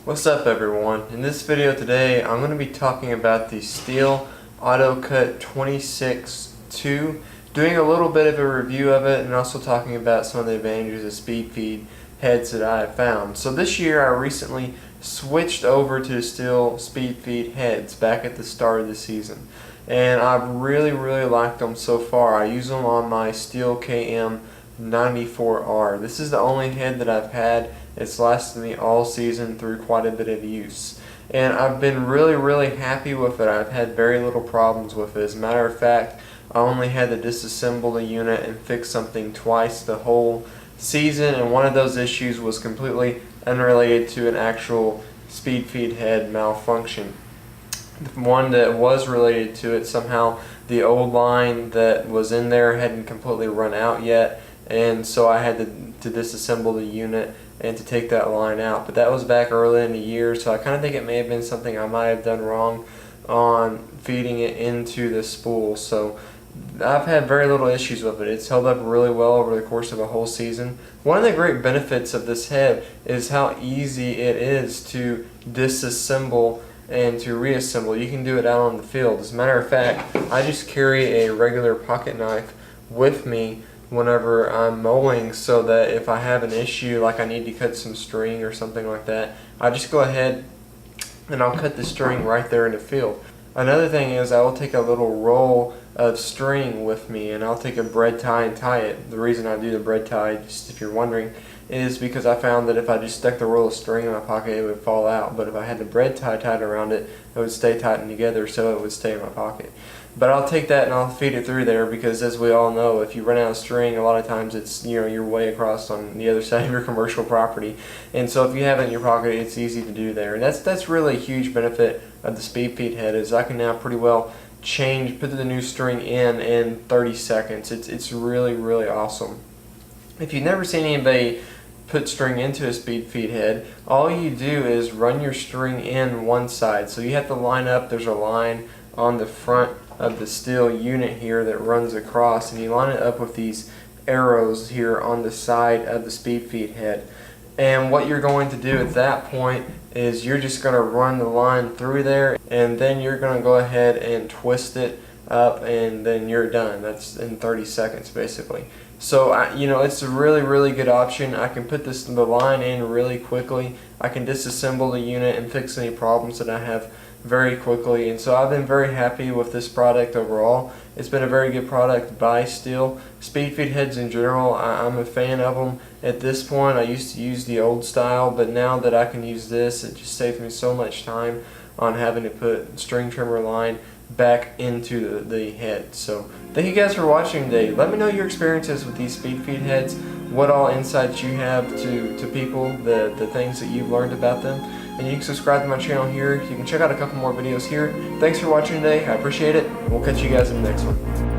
What's up everyone? In this video today I'm going to be talking about the Stihl Autocut 26-2, doing a little bit of a review of it and also talking about some of the advantages of speed feed heads that I have found. So this year I recently switched over to Stihl speed feed heads back at the start of the season, and I've really liked them so far. I use them on my Stihl KM94R. This is the only head that I've had. It's lasted me all season through quite a bit of use, and I've been really happy with it. I've had very little problems with it. As a matter of fact, I only had to disassemble the unit and fix something twice the whole season, and one of those issues was completely unrelated to an actual speed feed head malfunction. The one that was related to it, somehow the old line that was in there hadn't completely run out yet, and so I had to disassemble the unit and to take that line out. But that was back early in the year, so I kind of think it may have been something I might have done wrong on feeding it into the spool. So I've had very little issues with it. It's held up really well over the course of a whole season. One of the great benefits of this head is how easy it is to disassemble and to reassemble. You can do it out on the field. As a matter of fact, I just carry a regular pocket knife with me whenever I'm mowing, so that if I have an issue like I need to cut some string or something like that, I just go ahead and I'll cut the string right there in the field. Another thing is I will take a little roll of string with me, and I'll take a bread tie and tie it. The reason I do the bread tie, just if you're wondering, is because I found that if I just stuck the roll of string in my pocket, it would fall out. But if I had the bread tie tied around it, it would stay tightened together, so it would stay in my pocket. But I'll take that and I'll feed it through there, because as we all know, if you run out of string, a lot of times it's, you're way across on the other side of your commercial property. And so if you have it in your pocket, it's easy to do there. And that's really a huge benefit of the speed feed head, is I can now pretty well put the new string in 30 seconds. It's really awesome. If you've never seen anybody put string into a speed feed head, all you do is run your string in one side. So you have to line up, there's a line on the front of the Stihl unit here that runs across, and you line it up with these arrows here on the side of the speed feed head. And what you're going to do at that point is you're just going to run the line through there, and then you're going to go ahead and twist it up, and then you're done. That's in 30 seconds basically. So it's a really good option. I can put the line in really quickly. I can disassemble the unit and fix any problems that I have very quickly, and so I've been very happy with this product overall. It's been a very good product by Stihl. Speed feed heads in general, I'm a fan of them. At this point, I used to use the old style, but now that I can use this, it just saves me so much time on having to put string trimmer line back into the head. So thank you guys for watching today. Let me know your experiences with these speed feed heads, what all insights you have to people, the things that you've learned about them. And you can subscribe to my channel here. You can check out a couple more videos here. Thanks for watching today. I appreciate it. We'll catch you guys in the next one.